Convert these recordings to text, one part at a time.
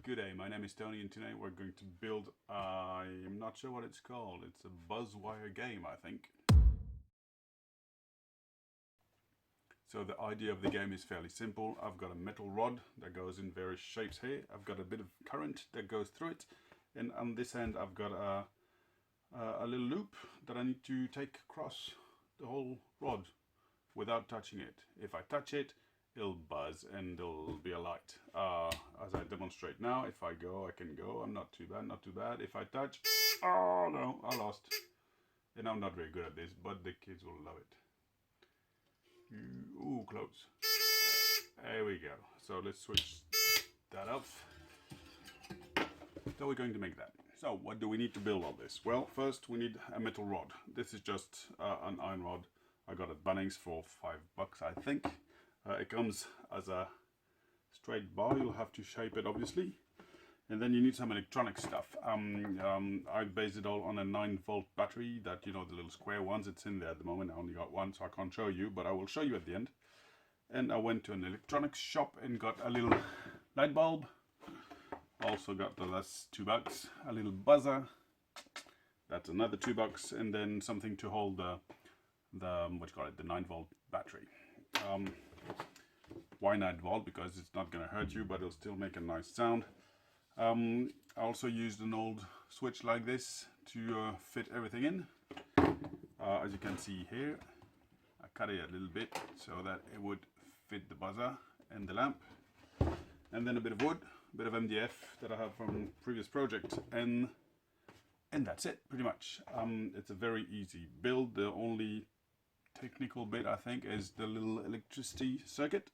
Good day, my name is Tony and today we're going to build, I'm not sure what it's called, it's a Buzzwire game I think. So the idea of the game is fairly simple. I've got a metal rod that goes in various shapes here. I've got a bit of current that goes through it, and on this end I've got a little loop that I need to take across the whole rod without touching it. If I touch it, it'll buzz and there'll be a light. As I demonstrate now, if I go, I can go. I'm not too bad, not too bad. If I touch, oh no, I lost. And I'm not very good at this, but the kids will love it. Ooh, close. There we go. So let's switch that off. So we're going to make that. So what do we need to build all this? Well, first we need a metal rod. This is just an iron rod I got at Bunnings for $5, I think. It comes as a straight bar. You'll have to shape it obviously, and then you need some electronic stuff. I based it all on a 9-volt battery that, you know, the little square ones. It's in there at the moment. I only got one, so I can't show you, but I will show you at the end. And I went to an electronics shop and got a little light bulb. Also got the last $2, a little buzzer. That's another $2, and then something to hold the what you call it, the 9-volt battery. Why 9-volt? Because it's not going to hurt you, but it'll still make a nice sound. I also used an old switch like this to fit everything in. As you can see here, I cut it a little bit so that it would fit the buzzer and the lamp. And then a bit of wood, a bit of MDF that I have from previous project, and that's it pretty much. It's a very easy build. The only technical bit I think is the little electricity circuit,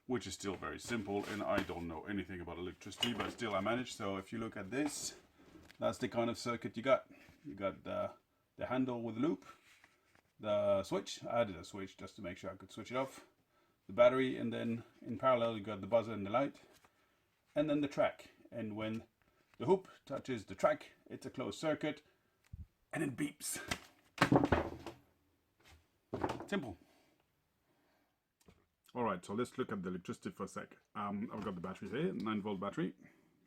which is still very simple, and I don't know anything about electricity, but still I managed. So if you look at this, that's the kind of circuit you got. You got the handle with the loop, the switch. I added a switch just to make sure I could switch it off, the battery, and then in parallel you got the buzzer and the light, and then the track. And when the hoop touches the track, it's a closed circuit and it beeps. Simple. Alright, so let's look at the electricity for a sec. I've got the battery here, 9-volt battery.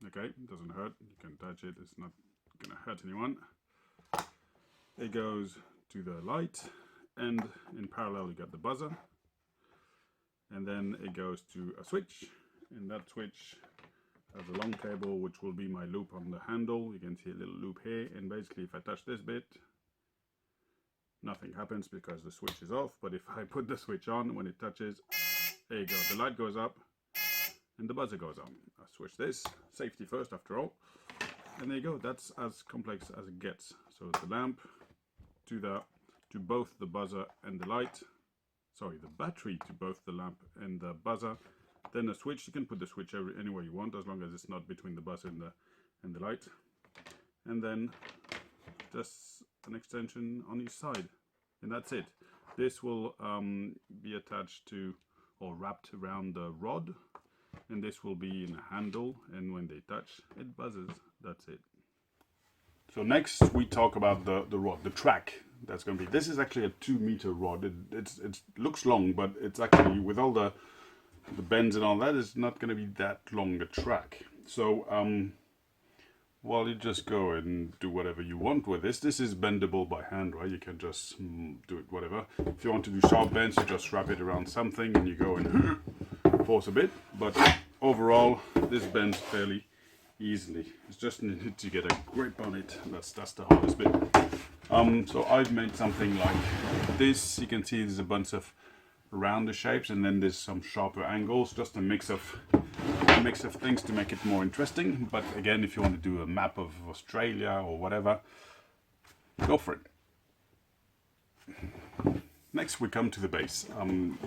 Okay, it doesn't hurt. You can touch it, it's not gonna hurt anyone. It goes to the light, and in parallel you got the buzzer. And then it goes to a switch, and that switch has a long cable which will be my loop on the handle. You can see a little loop here, and basically if I touch this bit, nothing happens because the switch is off. But if I put the switch on, when it touches, there you go, the light goes up and the buzzer goes on. I switch this, safety first after all, and there you go. That's as complex as it gets. So the lamp to both the buzzer and the light, sorry, the battery to both the lamp and the buzzer, then a switch. You can put the switch anywhere you want as long as it's not between the buzzer and the light, and then just an extension on each side, and that's it. This will be attached to or wrapped around the rod, and this will be in a handle, and when they touch it buzzes. That's it. So next we talk about the rod, the track that's going to be. This is actually a 2-meter rod. It looks long, but it's actually, with all the bends and all that, it's not going to be that long a track. So well, you just go and do whatever you want with this. This is bendable by hand, right? You can just do it whatever. If you want to do sharp bends, you just wrap it around something and you go and force a bit. But overall, this bends fairly easily. It's just needed to get a grip on it. That's the hardest bit. So I've made something like this. You can see there's a bunch of rounder shapes, and then there's some sharper angles. Just a mix of things to make it more interesting. But again, if you want to do a map of Australia or whatever, go for it. Next we come to the base.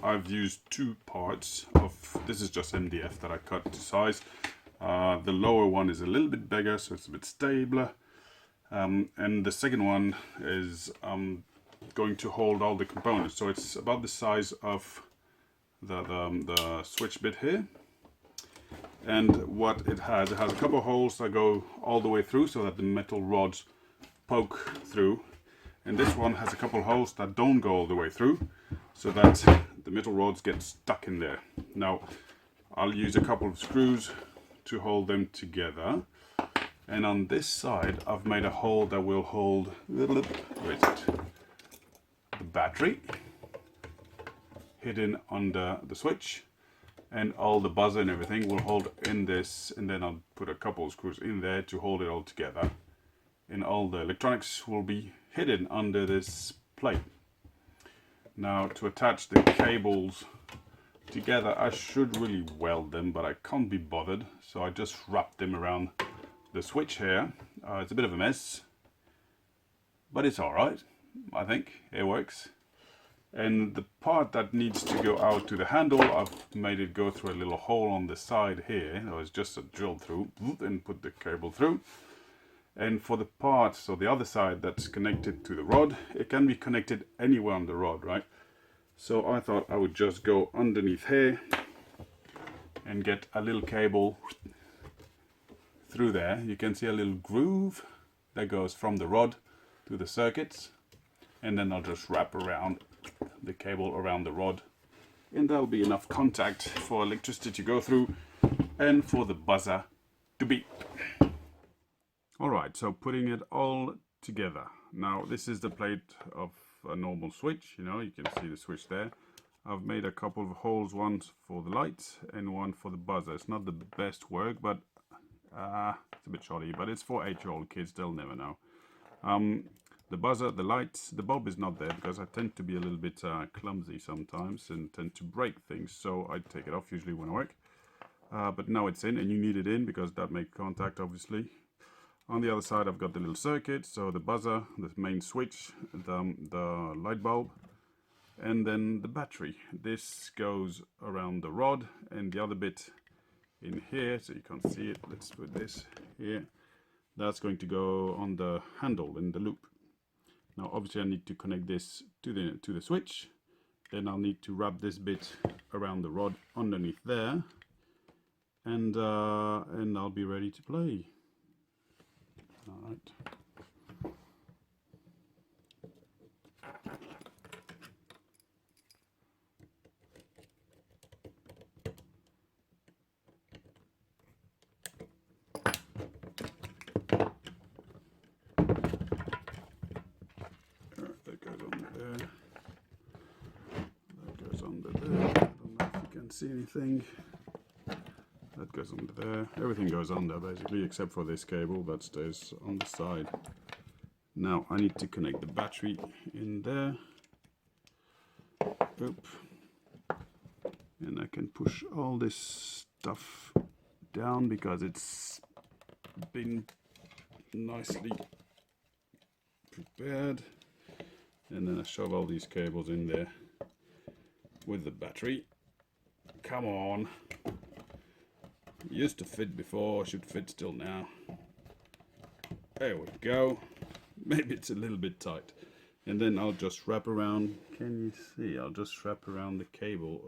I've used 2 parts of, this is just MDF that I cut to size. The lower one is a little bit bigger, so it's a bit stabler, and the second one is going to hold all the components. So it's about the size of the switch bit here. And what it has a couple of holes that go all the way through so that the metal rods poke through. And this one has a couple of holes that don't go all the way through, so that the metal rods get stuck in there. Now, I'll use a couple of screws to hold them together. And on this side, I've made a hole that will hold, where is it? The battery hidden under the switch, and all the buzzer and everything will hold in this, and then I'll put a couple of screws in there to hold it all together. And all the electronics will be hidden under this plate. Now to attach the cables together, I should really weld them, but I can't be bothered, so I just wrap them around the switch here. It's a bit of a mess, but it's alright. I think it works. And the part that needs to go out to the handle, I've made it go through a little hole on the side here. It was just a drill through and put the cable through. And for the part, so the other side that's connected to the rod, it can be connected anywhere on the rod, right? So I thought I would just go underneath here and get a little cable through there. You can see a little groove that goes from the rod to the circuits, and then I'll just wrap around the cable around the rod, and that'll be enough contact for electricity to go through and for the buzzer to beep. Alright, so putting it all together. Now this is the plate of a normal switch, you know, you can see the switch there. I've made a couple of holes, one for the lights and one for the buzzer. It's not the best work, but it's a bit shoddy, but it's for 8-year-old kids, they'll never know. The buzzer, the lights, the bulb is not there because I tend to be a little bit clumsy sometimes and tend to break things, so I take it off usually when I work. But now it's in, and you need it in because that makes contact obviously. On the other side I've got the little circuit, so the buzzer, the main switch, the light bulb, and then the battery. This goes around the rod, and the other bit in here, so you can't see it, let's put this here. That's going to go on the handle in the loop. Now obviously I need to connect this to the switch, then I'll need to wrap this bit around the rod underneath there, and I'll be ready to play. Alright. See anything that goes under there. Everything goes under basically except for this cable that stays on the side. Now I need to connect the battery in there. Oop. And I can push all this stuff down because it's been nicely prepared. And then I shove all these cables in there with the battery. Come on. It used to fit before, should fit still now. There we go. Maybe it's a little bit tight. And then I'll just wrap around, can you see? I'll just wrap around the cable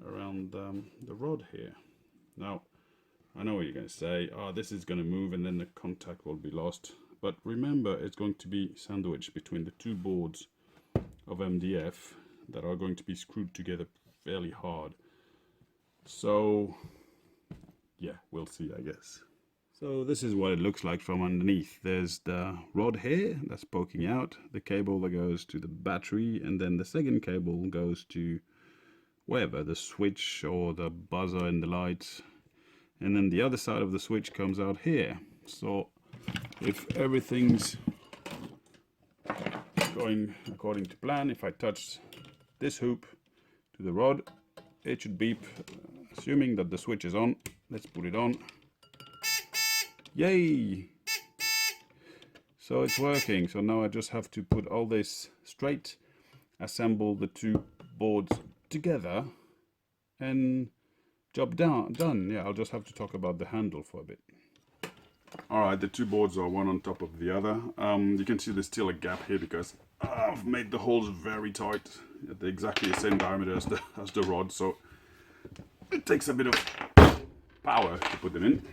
around the rod here. Now, I know what you're going to say. Oh, this is going to move and then the contact will be lost. But remember, it's going to be sandwiched between the two boards of MDF that are going to be screwed together fairly hard. So yeah, we'll see, I guess. So this is what it looks like from underneath. There's the rod here that's poking out, the cable that goes to the battery, and then the second cable goes to wherever, the switch or the buzzer and the lights. And then the other side of the switch comes out here. So if everything's going according to plan, if I touch this hoop to the rod, it should beep, assuming that the switch is on. Let's put it on. Yay! So it's working. So now I just have to put all this straight, assemble the two boards together, and job done. Yeah, I'll just have to talk about the handle for a bit. Alright, the two boards are one on top of the other. You can see there's still a gap here because I've made the holes very tight at exactly the same diameter as the rod, so it takes a bit of power to put them in.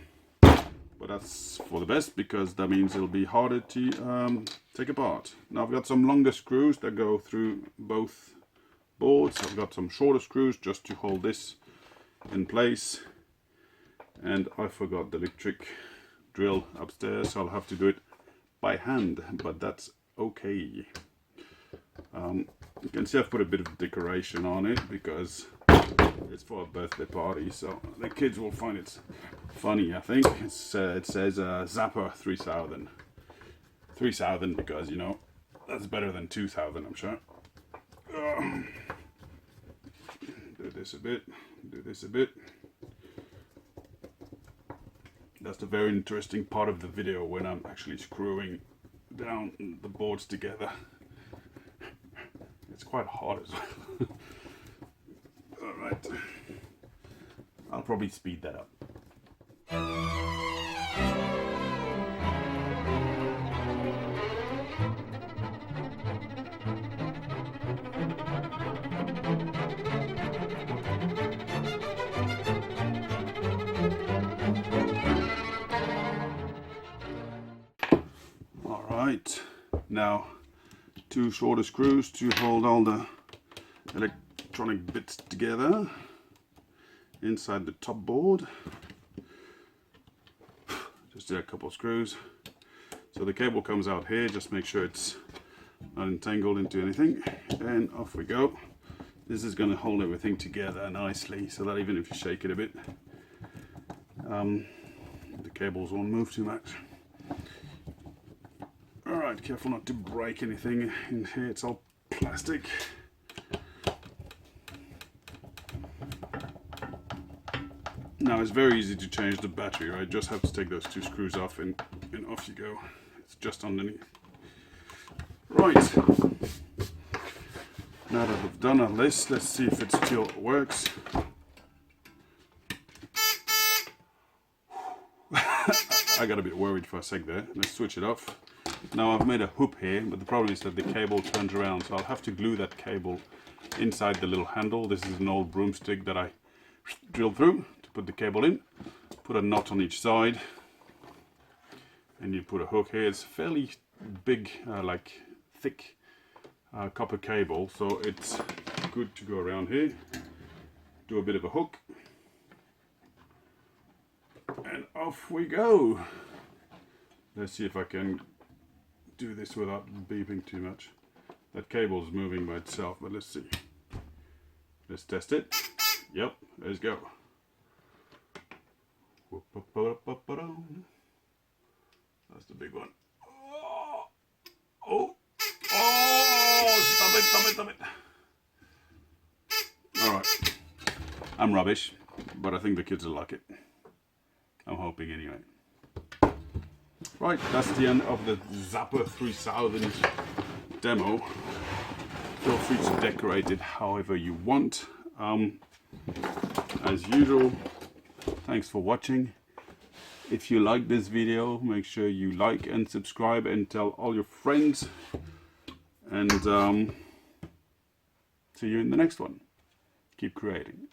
But that's for the best because that means it'll be harder to take apart. Now I've got some longer screws that go through both boards. I've got some shorter screws just to hold this in place. and I forgot the electric drill upstairs, so I'll have to do it by hand, but that's okay. You can see I've put a bit of decoration on it because it's for a birthday party, so the kids will find it funny. I think it says Zapper 3000 because, you know, that's better than 2000, I'm sure. Do this a bit, do this a bit. That's the very interesting part of the video, when I'm actually screwing down the boards together. It's quite hard as well. Alright, I'll probably speed that up. Alright, now 2 shorter screws to hold all the electronic bits together inside the top board. Just do a couple of screws. So the cable comes out here, just make sure it's not entangled into anything, and off we go. This is going to hold everything together nicely, so that even if you shake it a bit, the cables won't move too much. Alright, careful not to break anything in here, it's all plastic. Now it's very easy to change the battery, right? Just have to take those 2 screws off and off you go. It's just underneath. Right. Now that we've done all this, let's see if it still works. I got a bit worried for a sec there. Let's switch it off. Now I've made a hoop here, but the problem is that the cable turns around, so I'll have to glue that cable inside the little handle. This is an old broomstick that I drilled through to put the cable in. Put a knot on each side, and you put a hook here. It's fairly big, like thick copper cable, so it's good to go around here. Do a bit of a hook, and off we go. Let's see if I can do this without beeping too much. That cable is moving by itself, but let's see. Let's test it. Yep, let's go. That's the big one. Oh, stop it. Alright, I'm rubbish, but I think the kids will like it. I'm hoping anyway. Right, that's the end of the Zapper 3000 demo. Feel free to decorate it however you want. As usual, thanks for watching. If you like this video, make sure you like and subscribe and tell all your friends. And see you in the next one. Keep creating.